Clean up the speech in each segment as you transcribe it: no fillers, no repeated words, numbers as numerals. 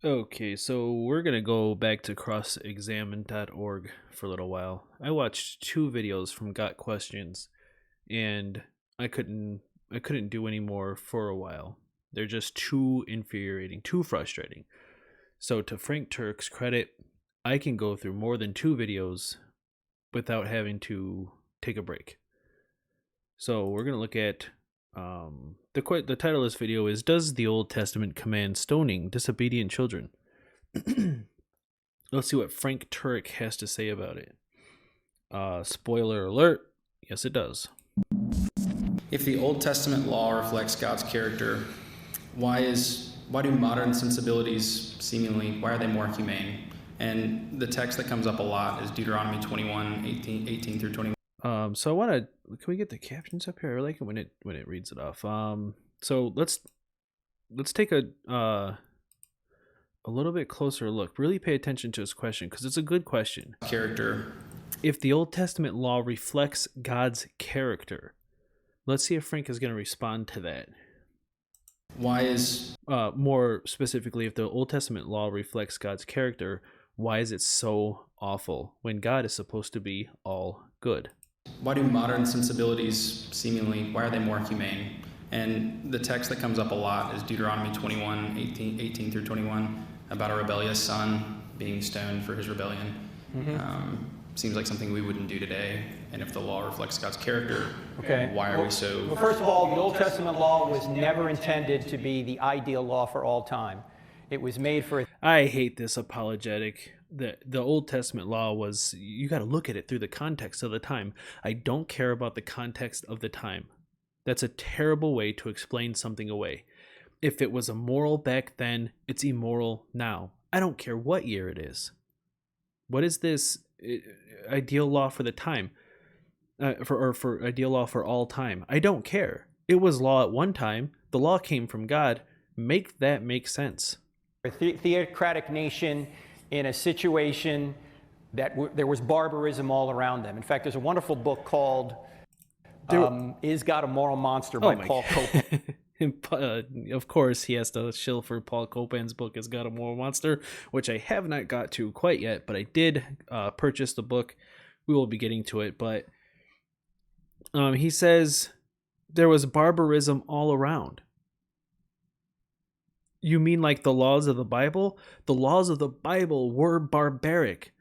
Okay, so we're gonna go back to crossexamine.org for a little while. I watched two videos from Got Questions, and I couldn't I couldn't do any more for a while. They're just too infuriating, too frustrating. So to Frank Turek's credit, I can go through more than two videos without having to take a break. So we're gonna look at the title of this video is "Does the Old Testament command stoning disobedient children?" Let's see what Frank Turek has to say about it. Spoiler alert: yes, it does. If the Old Testament law reflects God's character, why do modern sensibilities seemingly, why are they more humane? And the text that comes up a lot is Deuteronomy 21, 18 through 21. So I want to. Can we get the captions up here? I like it when it reads it off. So let's take a little bit closer look. Really pay attention to this question because it's a good question. Character. If the Old Testament law reflects God's character, let's see if Frank is going to respond to that. Why is more specifically, if the Old Testament law reflects God's character, why is it so awful when God is supposed to be all good? Why do modern sensibilities seemingly, why are they more humane? And the text that comes up a lot is Deuteronomy 21, 18 through 21, about a rebellious son being stoned for his rebellion. Seems like something we wouldn't do today. And if the law reflects God's character, why are we so... Well, first of all, the Old Testament law was never intended to be the ideal law for all time. It was made for... I hate this apologetic. The Old Testament law was... You got to look at it through the context of the time. I don't care about the context of the time. That's a terrible way to explain something away. If it was immoral back then, it's immoral now. I don't care what year it is. What is this ideal law for the time? For ideal law for all time? I don't care. It was law at one time. The law came from God. Make that make sense. A theocratic nation in a situation that there was barbarism all around them. In fact, there's a wonderful book called Is God a Moral Monster by Paul Copan. Of course, he has to shill for Paul Copan's book, Is God a Moral Monster, which I have not got to quite yet, but I did purchase the book. We will be getting to it, but he says there was barbarism all around. You mean like the laws of the Bible? The laws of the Bible were barbaric.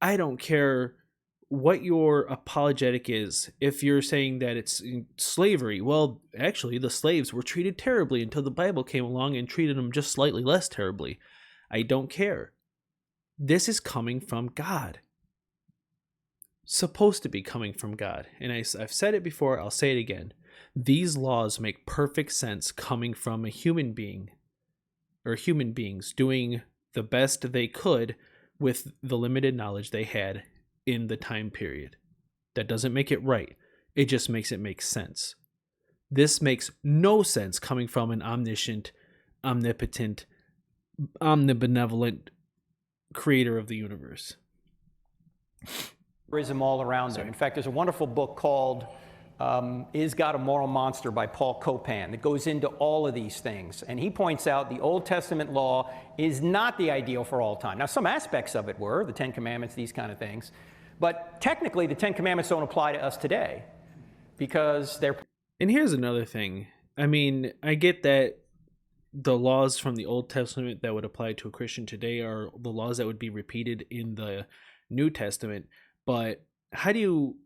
I don't care what your apologetic is. If you're saying that it's slavery, well, actually, the slaves were treated terribly until the Bible came along and treated them just slightly less terribly. I don't care. This is coming from God. Supposed to be coming from God. And I've said it before, I'll say it again. These laws make perfect sense coming from a human being, or human beings doing the best they could with the limited knowledge they had in the time period. That doesn't make it right. It just makes it make sense. This makes no sense coming from an omniscient, omnipotent, omnibenevolent creator of the universe. All around them. In fact, there's a wonderful book called Is God a Moral Monster by Paul Copan that goes into all of these things. And he points out the Old Testament law is not the ideal for all time. Now, some aspects of it were, the Ten Commandments, these kind of things. But technically, the Ten Commandments don't apply to us today because they're... And here's another thing. I mean, I get that the laws from the Old Testament that would apply to a Christian today are the laws that would be repeated in the New Testament. But how do you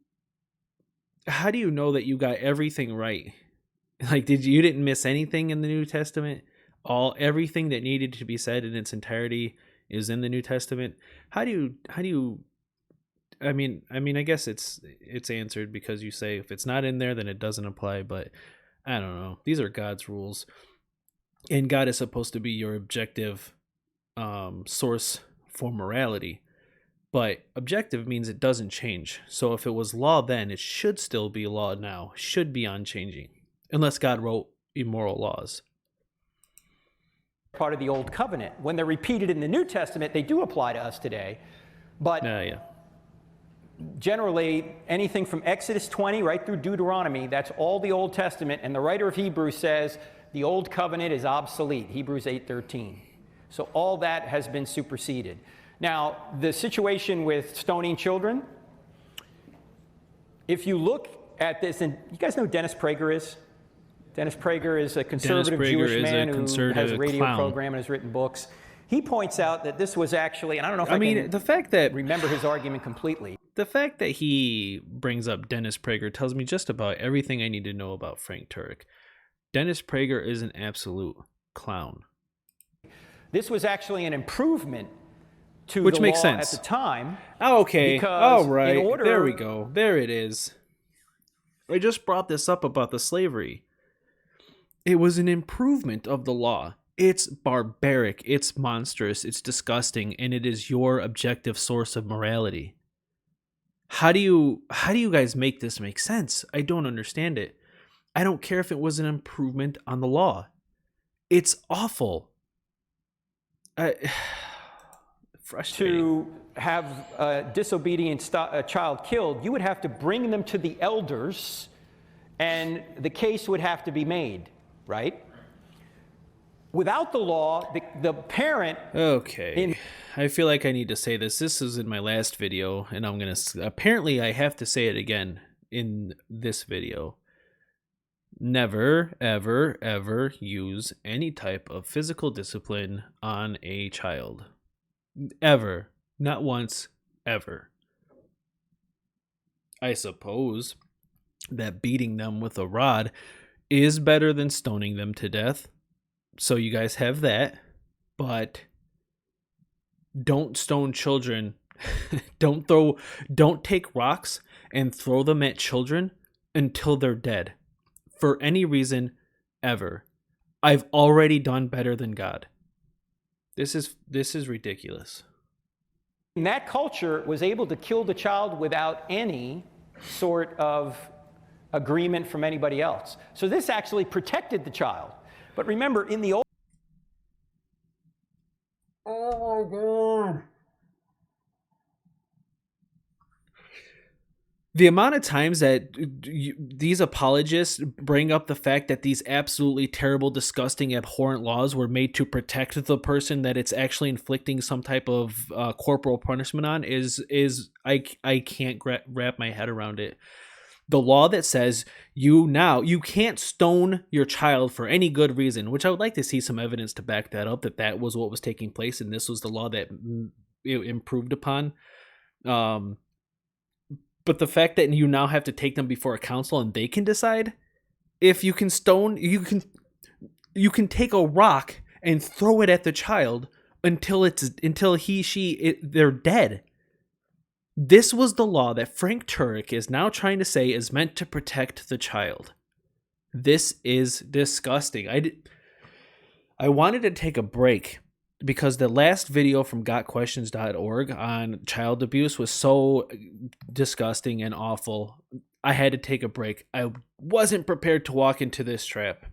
know that you got everything right? Like, you didn't miss anything in the New Testament? Everything that needed to be said in its entirety is in the New Testament. How do you I mean, I guess it's answered because you say if it's not in there, then it doesn't apply. But I don't know. These are God's rules, and God is supposed to be your objective source for morality. But objective means it doesn't change. So if it was law then, it should still be law now. Should be unchanging, unless God wrote immoral laws. Part of the Old Covenant. When they're repeated in the New Testament, they do apply to us today. But generally, anything from Exodus 20 right through Deuteronomy, that's all the Old Testament. And the writer of Hebrews says the Old Covenant is obsolete, Hebrews 8:13. So all that has been superseded. Now, the situation with stoning children, if you look at this, and you guys know who Dennis Prager is? Dennis Prager is a conservative Jewish man who has a radio program and has written books. He points out that this was actually, and I don't know if I can the fact that remember his argument completely. The fact that he brings up Dennis Prager tells me just about everything I need to know about Frank Turek. Dennis Prager is an absolute clown. This was actually an improvement to Which the makes law sense. at the time. Oh, okay. Because all right. in order, there we go. There it is. I just brought this up about the slavery. It was an improvement of the law. It's barbaric, it's monstrous, it's disgusting, and it is your objective source of morality. How do you guys make this make sense? I don't understand it. I don't care if it was an improvement on the law. It's awful. Frustrating. To have a disobedient child killed, you would have to bring them to the elders, and the case would have to be made, right? Without the law, the parent... Okay. I feel like I need to say this. This was in my last video, and I'm going to... Apparently, I have to say it again in this video. Never, ever, ever use any type of physical discipline on a child. Ever. Not once. Ever. I suppose that beating them with a rod is better than stoning them to death. So you guys have that, but don't stone children. Don't take rocks and throw them at children until they're dead. For any reason ever. I've already done better than God. This is ridiculous. That culture was able to kill the child without any sort of agreement from anybody else. So this actually protected the child. But remember, in the old... Oh my God. The amount of times that these apologists bring up the fact that these absolutely terrible, disgusting, abhorrent laws were made to protect the person that it's actually inflicting some type of corporal punishment on is I can't wrap my head around it. The law that says you can't stone your child for any good reason, which I would like to see some evidence to back that up, that was what was taking place and this was the law that it improved upon. But the fact that you now have to take them before a council and they can decide if you can stone, you can take a rock and throw it at the child until they're dead. This was the law that Frank Turek is now trying to say is meant to protect the child. This is disgusting. I wanted to take a break because the last video from gotquestions.org on child abuse was so disgusting and awful. I had to take a break. I wasn't prepared to walk into this trap.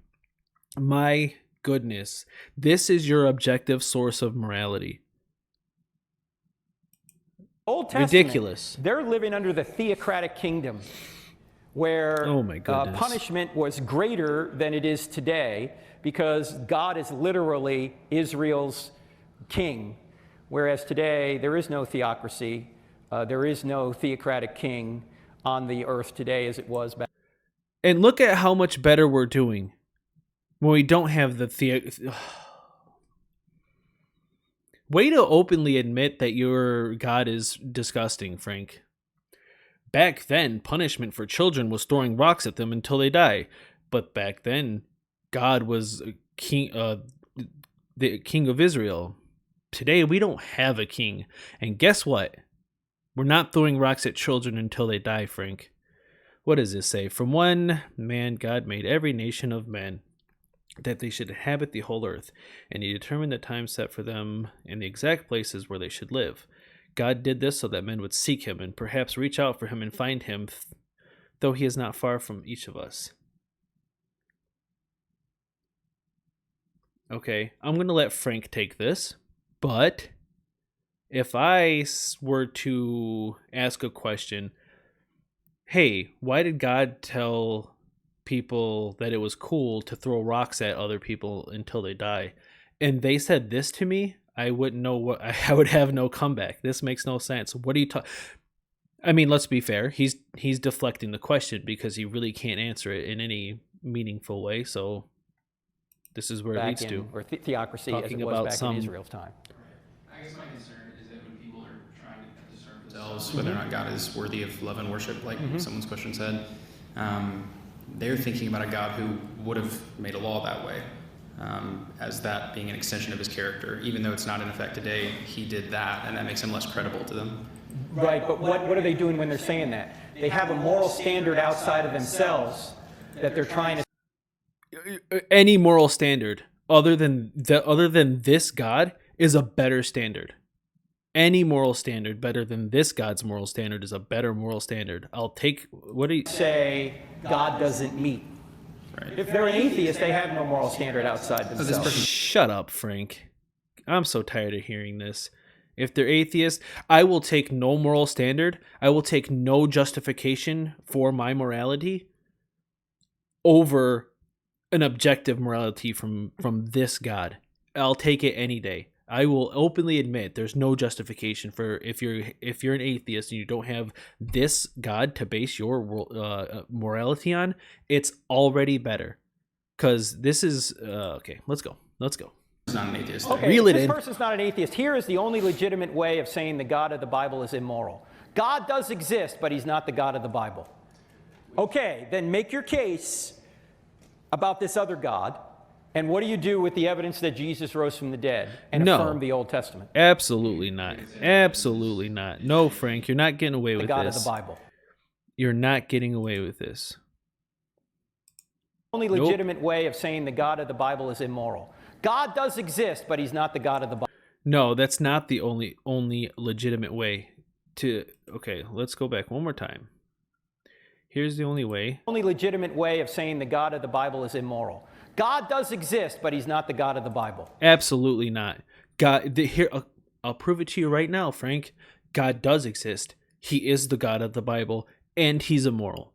My goodness. This is your objective source of morality. Old Testament, ridiculous. They're living under the Theocratic Kingdom, where punishment was greater than it is today because God is literally Israel's king, whereas today there is no theocracy, there is no theocratic king on the earth today as it was back. And look at how much better we're doing when we don't have the Way to openly admit that your God is disgusting, Frank. Back then, punishment for children was throwing rocks at them until they die. But back then, God was the king of Israel. Today, we don't have a king. And guess what? We're not throwing rocks at children until they die, Frank. What does this say? From one man, God made every nation of men, that they should inhabit the whole earth, and he determined the time set for them and the exact places where they should live. God did this so that men would seek him and perhaps reach out for him and find him, though he is not far from each of us. Okay, I'm going to let Frank take this, but if I were to ask a question, hey, why did God tell people that it was cool to throw rocks at other people until they die? and they said this to me, I wouldn't know what I would have no comeback. This makes no sense. What are you talking? I mean, let's be fair. He's deflecting the question because he really can't answer it in any meaningful way. So this is where it leads to. Or theocracy as it Talking was about back some- in Israel's time. I guess my concern is that when people are trying to discern themselves whether or not God is worthy of love and worship, like someone's question said, they're thinking about a God who would have made a law that way, as that being an extension of his character. Even though it's not in effect today, he did that, and that makes him less credible to them. Right, but what are they doing when they're saying that? They have a moral standard outside of themselves that they're trying to... Any moral standard other than this God is a better standard. Any moral standard better than this God's moral standard is a better moral standard. I'll take... What do you... say God doesn't meet. Right. If they're an atheist, they have no moral standard outside themselves. Shut up, Frank. I'm so tired of hearing this. If they're atheist, I will take no moral standard. I will take no justification for my morality over an objective morality from this God. I'll take it any day. I will openly admit there's no justification for if you're an atheist and you don't have this God to base your morality on. It's already better, because this is okay. Let's go. He's not an atheist. Okay, Reel it this in. person's not an atheist. Here is the only legitimate way of saying the God of the Bible is immoral. God does exist, but he's not the God of the Bible. Okay, then make your case about this other God, and what do you do with the evidence that Jesus rose from the dead and affirm the Old Testament? Absolutely not. Absolutely not. No, Frank, you're not getting away with The God this. of the Bible. You're not getting away with this. Only legitimate way of saying the God of the Bible is immoral. God does exist, but he's not the God of the Bible. No, that's not the only legitimate way to... Okay, let's go back one more time. Here's the only way. Only legitimate way of saying the God of the Bible is immoral. God does exist, but he's not the God of the Bible. Absolutely not. God, here, I'll prove it to you right now, Frank. God does exist. He is the God of the Bible, and he's immoral.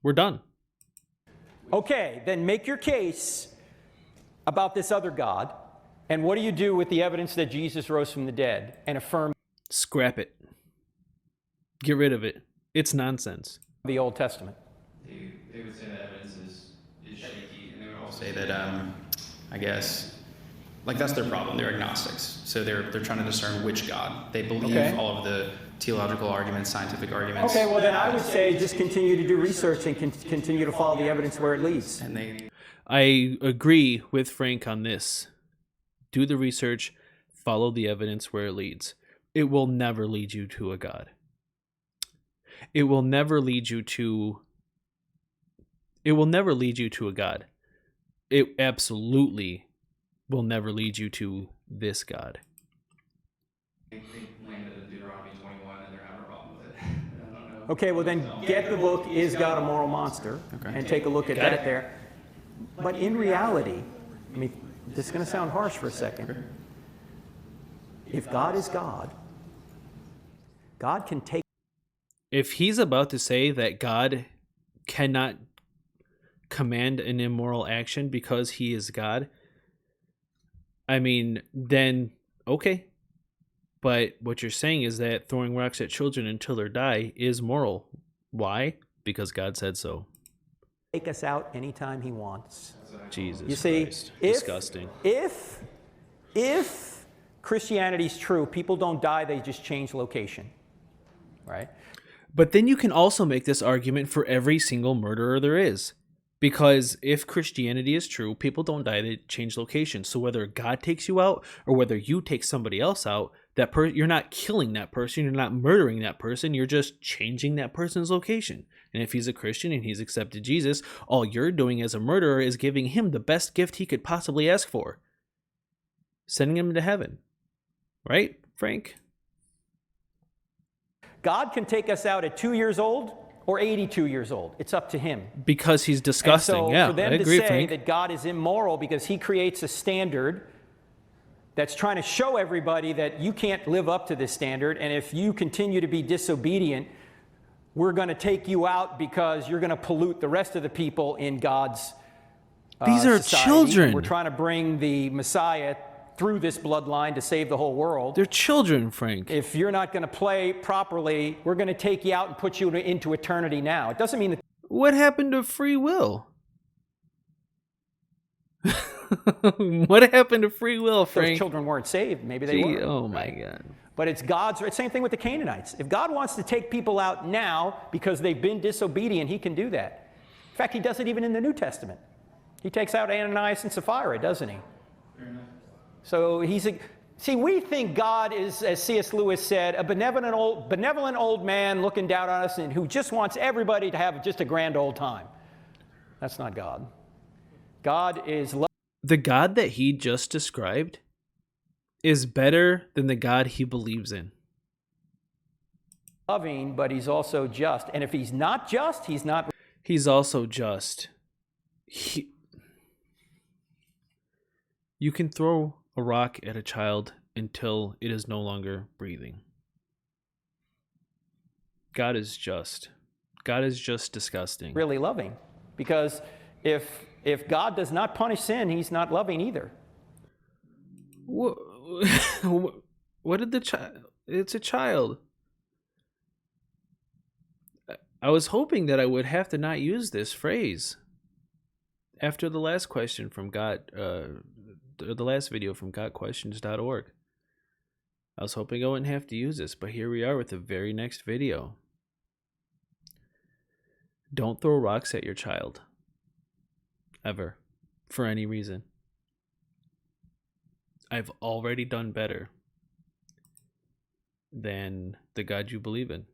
We're done. Okay, then make your case about this other God, and what do you do with the evidence that Jesus rose from the dead and affirm Scrap it. Get rid of it. It's nonsense. the Old Testament? They would say that evidence is shaky, and they would also say that, I guess, like that's their problem. They're agnostics, so they're trying to discern which God. They believe all of the theological arguments, scientific arguments. Okay, well then I would say just continue to do research and continue to follow the evidence where it leads. And I agree with Frank on this. Do the research, follow the evidence where it leads. It will never lead you to a God. It will never lead you to a God. It absolutely will never lead you to this God. they landed at Deuteronomy 21, and they're having a problem with it. I don't know. Okay, well then get the book, Is God a Moral Monster? And take a look at that there. But in reality, I mean, this is going to sound harsh for a second. If God is God, God can take... If he's about to say that God cannot command an immoral action because he is God, I mean, then okay. But what you're saying is that throwing rocks at children until they die is moral. Why? Because God said so. Take us out anytime he wants. Jesus You see, Christ. if, Disgusting. if Christianity's true, people don't die, they just change location, right? But then you can also make this argument for every single murderer there is. Because if Christianity is true, people don't die, they change location. So whether God takes you out or whether you take somebody else out, you're not killing that person, you're not murdering that person, you're just changing that person's location. And if he's a Christian and he's accepted Jesus, all you're doing as a murderer is giving him the best gift he could possibly ask for. Sending him to heaven. Right, Frank? God can take us out at 2 years old or 82 years old. It's up to him. Because he's disgusting. And so yeah, for them I agree, to say Frank. that God is immoral because he creates a standard that's trying to show everybody that you can't live up to this standard, and if you continue to be disobedient, we're going to take you out because you're going to pollute the rest of the people in God's These are society. children. We're trying to bring the Messiah through this bloodline to save the whole world. They're children, Frank. If you're not going to play properly, we're going to take you out and put you into eternity now. It doesn't mean that. What happened to free will? What happened to free will, Frank? Those children weren't saved. Maybe they were. Oh my God. But it's God's. Same thing with the Canaanites. If God wants to take people out now because they've been disobedient, he can do that. In fact, he does it even in the New Testament. He takes out Ananias and Sapphira, doesn't he? So see, we think God is, as C.S. Lewis said, a benevolent old man looking down on us and who just wants everybody to have just a grand old time. That's not God. God is the God that he just described is better than the God he believes in. Loving, but he's also just. And if he's not just, he's not. He's also just. You can throw a rock at a child until it is no longer breathing. God is just. God is just disgusting. Really loving. Because if God does not punish sin, he's not loving either. What did the child? It's a child. I was hoping that I would have to not use this phrase after the last question from the last video from gotquestions.org. I was hoping I wouldn't have to use this, but here we are with the very next video. Don't throw rocks at your child. Ever. For any reason. I've already done better than the God you believe in.